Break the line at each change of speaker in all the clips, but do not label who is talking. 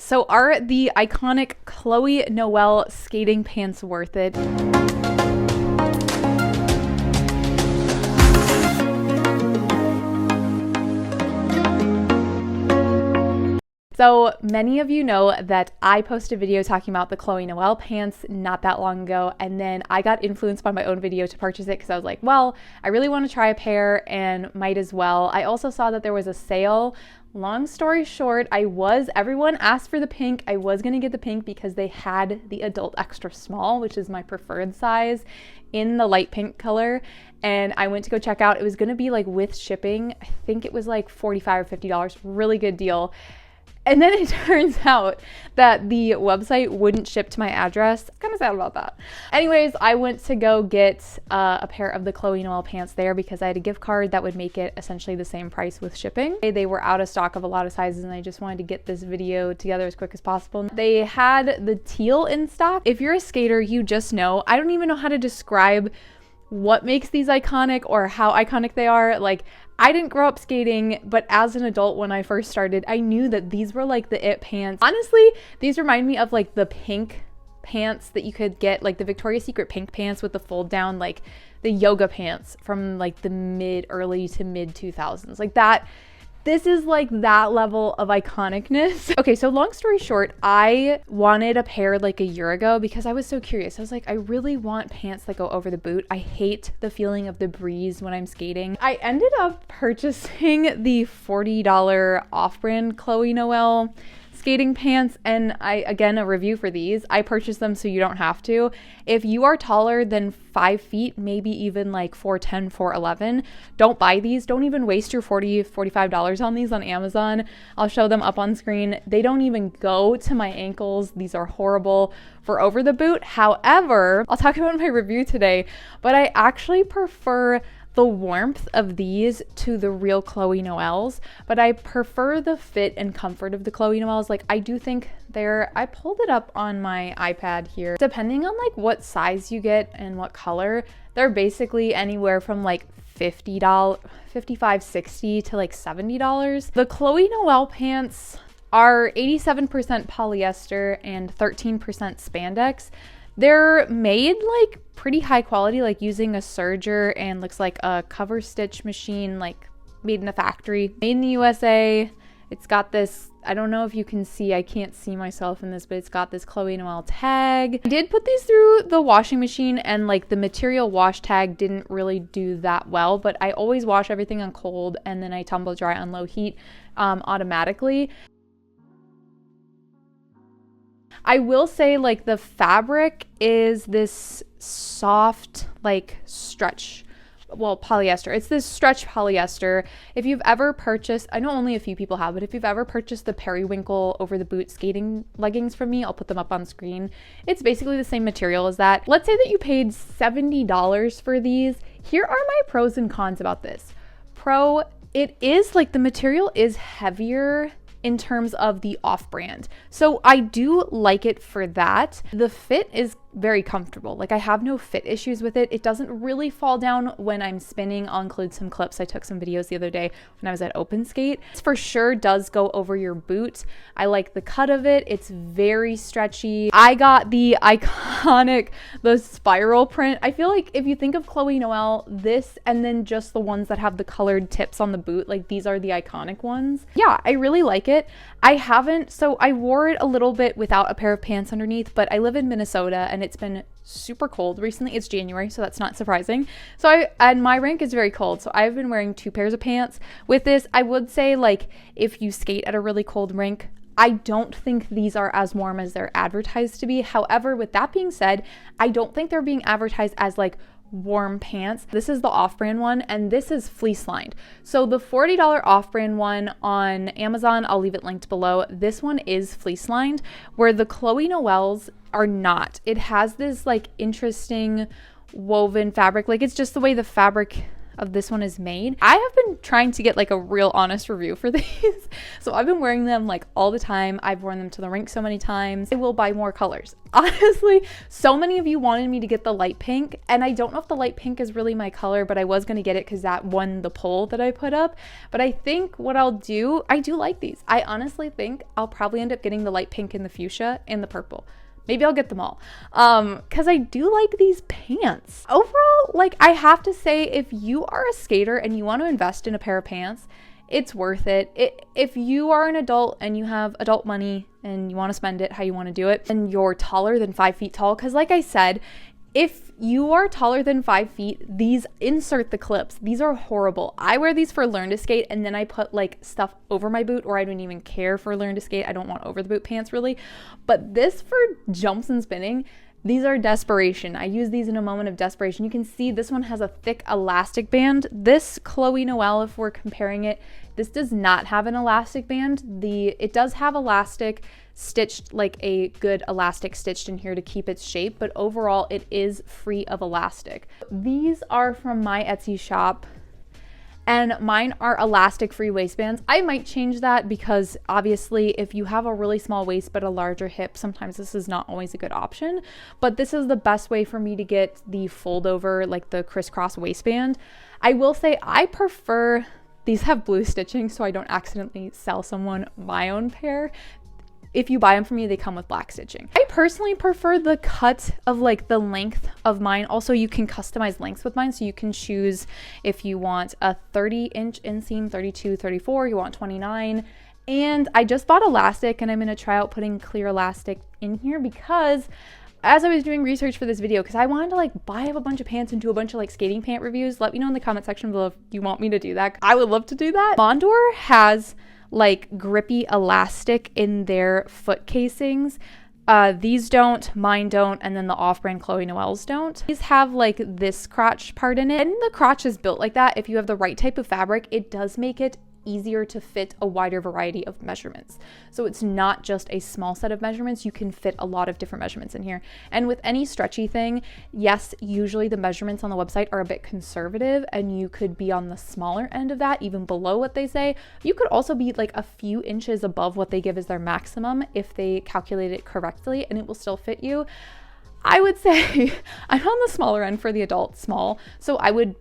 So are the iconic Chloe Noel skating pants worth it? So many of you know that I posted a video talking about the Chloe Noel pants not that long ago, and then I got influenced by my own video to purchase it because I was like, well, I really want to try a pair and might as well. I also saw that there was a sale. Long story short, everyone asked for the pink. I was gonna get the pink because they had the adult extra small, which is my preferred size, in the light pink color. And I went to go check out. It was gonna be like with shipping. I think it was like $45 or $50, really good deal. And then it turns out that the website wouldn't ship to my address. Kind of sad about that. Anyways, I went to go get a pair of the Chloe Noel pants there because I had a gift card that would make it essentially the same price with shipping. They were out of stock of a lot of sizes and I just wanted to get this video together as quick as possible. They had the teal in stock. If you're a skater, you just know. I don't even know how to describe what makes these iconic or how iconic they are. Like, I didn't grow up skating, but as an adult when I first started, I knew that these were like the it pants. Honestly, these remind me of like the pink pants that you could get, like the Victoria's Secret pink pants with the fold down, like the yoga pants from like the early to mid 2000s. Like that. This is like that level of iconicness. Okay, so long story short, I wanted a pair like a year ago because I was so curious. I was like, I really want pants that go over the boot. I hate the feeling of the breeze when I'm skating. I ended up purchasing the $40 off-brand Chloe Noel skating pants, and again, a review for these. I purchased them so you don't have to. If you are taller than 5 feet, maybe even like 4'10", 4'11", don't buy these. Don't even waste your $40, $45 on these on Amazon. I'll show them up on screen. They don't even go to my ankles. These are horrible for over the boot. However, I'll talk about my review today, but I actually prefer the warmth of these to the real Chloe Noels, but I prefer the fit and comfort of the Chloe Noels. Like, I do think I pulled it up on my iPad here. Depending on like what size you get and what color, they're basically anywhere from like $50, $55, $60 to like $70. The Chloe Noel pants are 87% polyester and 13% spandex. They're made like pretty high quality, like using a serger and looks like a cover stitch machine, like made in a factory, made in the USA. It's got this, I don't know if you can see, I can't see myself in this, but it's got this Chloe Noel tag. I did put these through the washing machine and like the material wash tag didn't really do that well, but I always wash everything on cold and then I tumble dry on low heat automatically. I will say like the fabric is this soft like stretch, well, polyester. It's this stretch polyester. If you've ever purchased, I know only a few people have, but if you've ever purchased the periwinkle over the boot skating leggings from me, I'll put them up on screen. It's basically the same material as that. Let's say that you paid $70 for these. Here are my pros and cons about this. Pro, it is like the material is heavier in terms of the off-brand. So I do like it for that. The fit is very comfortable. Like, I have no fit issues with it. It doesn't really fall down when I'm spinning. I'll include some clips. I took some videos the other day when I was at Open Skate. It for sure does go over your boot. I like the cut of it. It's very stretchy. I got the iconic, the spiral print. I feel like if you think of Chloe Noel, this and then just the ones that have the colored tips on the boot, like these are the iconic ones. Yeah, I really like it. So I wore it a little bit without a pair of pants underneath, but I live in Minnesota and it's been super cold recently. It's January, so that's not surprising. And my rink is very cold, so I've been wearing 2 pairs of pants. With this, I would say, like, if you skate at a really cold rink, I don't think these are as warm as they're advertised to be. However, with that being said, I don't think they're being advertised as like warm pants. This is the off-brand one and this is fleece lined. So the $40 off-brand one on Amazon, I'll leave it linked below. This one is fleece lined, where the Chloe Noels are not. It has this like interesting woven fabric. Like, it's just the way the fabric of this one is made. I have been trying to get like a real honest review for these. So I've been wearing them like all the time. I've worn them to the rink so many times. I will buy more colors. Honestly, so many of you wanted me to get the light pink, and I don't know if the light pink is really my color, but I was going to get it because that won the poll that I put up. But I think what I'll do, I do like these. I honestly think I'll probably end up getting the light pink and the fuchsia and the purple. Maybe I'll get them all because I do like these pants. Overall, like, I have to say, if you are a skater and you want to invest in a pair of pants, it's worth it. If you are an adult and you have adult money and you want to spend it how you want to do it, and you're taller than 5 feet tall, because like I said, if you are taller than 5 feet, these, insert the clips. These are horrible. I wear these for learn to skate, and then I put like stuff over my boot, or I don't even care for learn to skate. I don't want over the boot pants really. But this for jumps and spinning, these are desperation. I use these in a moment of desperation. You can see this one has a thick elastic band. This Chloe Noel, if we're comparing it, this does not have an elastic band. It does have elastic stitched, like a good elastic stitched in here to keep its shape, but overall it is free of elastic. These are from my Etsy shop, and mine are elastic free waistbands. I might change that because obviously if you have a really small waist but a larger hip, sometimes this is not always a good option, but this is the best way for me to get the fold over, like the crisscross waistband. I will say I prefer, these have blue stitching so I don't accidentally sell someone my own pair. If you buy them from me, they come with black stitching. I personally prefer the cut of like the length of mine. Also, you can customize lengths with mine. So you can choose if you want a 30-inch inseam, 32, 34, you want 29. And I just bought elastic, and I'm gonna try out putting clear elastic in here because as I was doing research for this video, because I wanted to like buy up a bunch of pants and do a bunch of like skating pant reviews. Let me know in the comment section below if you want me to do that. I would love to do that. Mondor has like grippy elastic in their foot casings. These don't, mine don't, and then the off-brand Chloe Noel's don't. These have like this crotch part in it, and the crotch is built like that. If you have the right type of fabric, it does make it easier to fit a wider variety of measurements. So it's not just a small set of measurements, you can fit a lot of different measurements in here. And with any stretchy thing, yes, usually the measurements on the website are a bit conservative, and you could be on the smaller end of that, even below what they say. You could also be like a few inches above what they give as their maximum if they calculate it correctly, and it will still fit you. I would say I'm on the smaller end for the adult small, so I would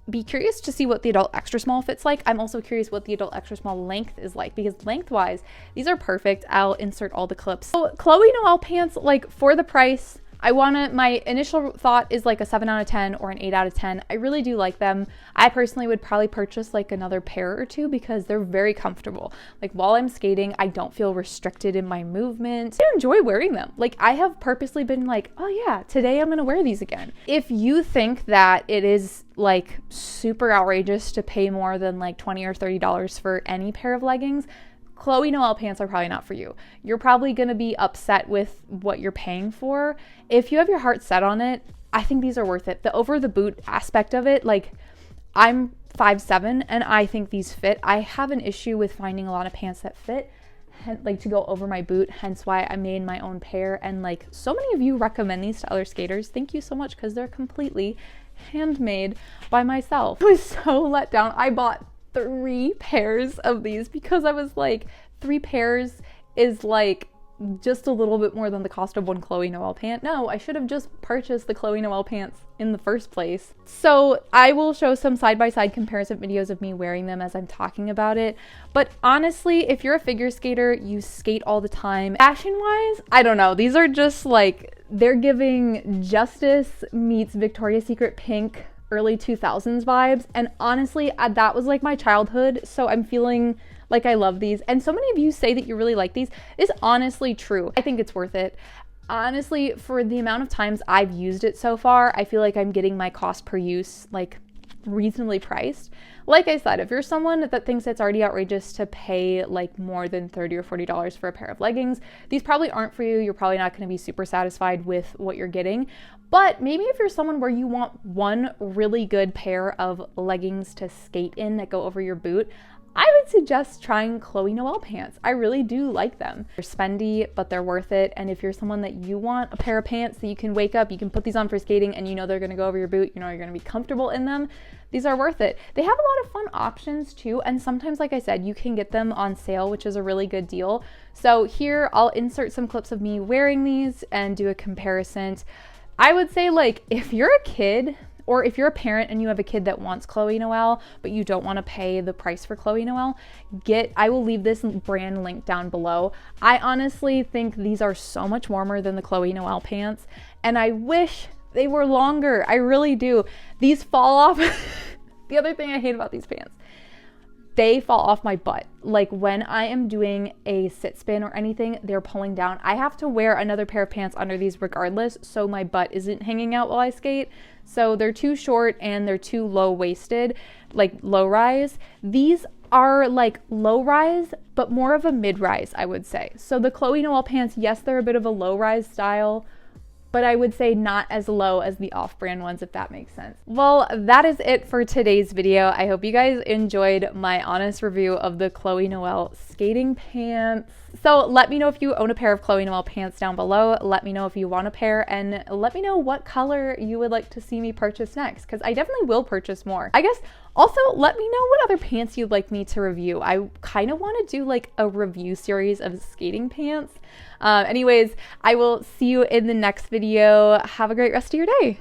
be curious to see what the adult extra small fits like. I'm also curious what the adult extra small length is like, because lengthwise, these are perfect. I'll insert all the clips. So Chloe Noel pants, like for the price, my initial thought is like a 7 out of 10 or an 8 out of 10. I really do like them. I personally would probably purchase like another pair or two because they're very comfortable. Like while I'm skating, I don't feel restricted in my movement. I enjoy wearing them. Like I have purposely been like, oh yeah, today I'm gonna wear these again. If you think that it is like super outrageous to pay more than like $20 or $30 for any pair of leggings, Chloe Noel pants are probably not for you. You're probably going to be upset with what you're paying for. If you have your heart set on it, I think these are worth it. The over the boot aspect of it, like I'm 5'7" and I think these fit. I have an issue with finding a lot of pants that fit, like to go over my boot, hence why I made my own pair. And like so many of you recommend these to other skaters. Thank you so much, because they're completely handmade by myself. I was so let down. I bought 3 pairs of these because I was like, 3 pairs is like just a little bit more than the cost of one Chloe Noel pant. No, I should have just purchased the Chloe Noel pants in the first place. So I will show some side-by-side comparison videos of me wearing them as I'm talking about it. But honestly, if you're a figure skater, you skate all the time. Fashion-wise, I don't know. These are just like, they're giving Justice meets Victoria's Secret pink early 2000s vibes, and honestly that was like my childhood, so I'm feeling like I love these. And so many of you say that you really like these. It's honestly true. I think it's worth it. Honestly, for the amount of times I've used it so far, I feel like I'm getting my cost per use like reasonably priced. Like I said, if you're someone that thinks it's already outrageous to pay like more than $30 or $40 for a pair of leggings, these probably aren't for you. You're probably not going to be super satisfied with what you're getting. But maybe if you're someone where you want one really good pair of leggings to skate in that go over your boot, I would suggest trying Chloe Noel pants. I really do like them. They're spendy, but they're worth it. And if you're someone that you want a pair of pants that you can wake up, you can put these on for skating and you know they're gonna go over your boot, you know you're gonna be comfortable in them, these are worth it. They have a lot of fun options too, and sometimes, like I said, you can get them on sale, which is a really good deal. So here, I'll insert some clips of me wearing these and do a comparison. I would say, like, if you're a kid, or if you're a parent and you have a kid that wants Chloe Noel, but you don't want to pay the price for Chloe Noel, I will leave this brand link down below. I honestly think these are so much warmer than the Chloe Noel pants, and I wish they were longer. I really do. These fall off. The other thing I hate about these pants, they fall off my butt. Like when I am doing a sit spin or anything, they're pulling down. I have to wear another pair of pants under these regardless, so my butt isn't hanging out while I skate. So they're too short and they're too low waisted, like low rise. These are like low rise, but more of a mid rise, I would say. So the Chloe Noel pants, yes, they're a bit of a low rise style, but I would say not as low as the off-brand ones, if that makes sense. Well, that is it for today's video. I hope you guys enjoyed my honest review of the Chloe Noel skating pants. So let me know if you own a pair of Chloe Noel pants down below. Let me know if you want a pair, and let me know what color you would like to see me purchase next, because I definitely will purchase more. I guess also let me know what other pants you'd like me to review. I kind of want to do like a review series of skating pants. Anyways, I will see you in the next video. Have a great rest of your day.